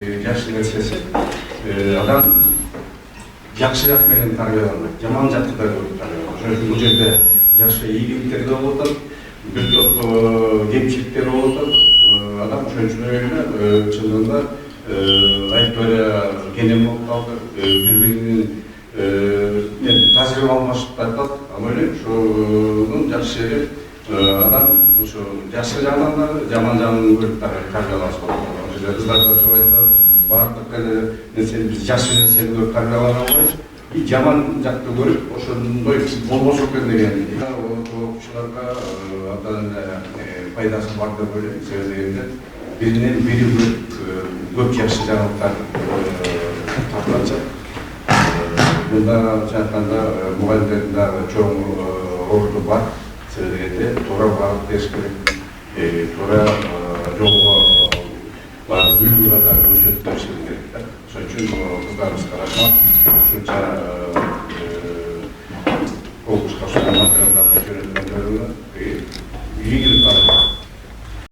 Жакшы нерсеси адам жакшы жак менен тарбияланат, жаман жакты да көрүп тарбияланат. Ошон үчүн бул жерде жакшы ийгиликтер да болуп атат, бир топ кемчиликтер болуп атат. Адам ошон үчүн эле чындыгында айтпай кенен болуп калды, бири-биринин тажрыйба алмашып атат. Ама эле ошонун жакшы жери адам ошо жакшы жагынан да жаман жагын көрүп тарбияланса болот. Кыздар да тура айтат, баардык нерсени биз жакшы нерсени көрүп тарбиялана албайбыз, жаман жакты көрүп ошондой болбосо экен деген окуучуларга абдан пайдасы бар деп ойлойм. Себеби дегенде биринен бири көп жакшы жаңылыктар тартылат. Мында чынаканда мугалимдердин дагы чоң орду бар. Себеби дегенде туура багыт бериш керек, туура жолго үлгү катары көрсөтүп беришибиз керек да. Ошон үчүн кыздарыбызга рахмат. Ушунча конкурска ушундай материалдарды жөнөткөндөрүнгө ийгилик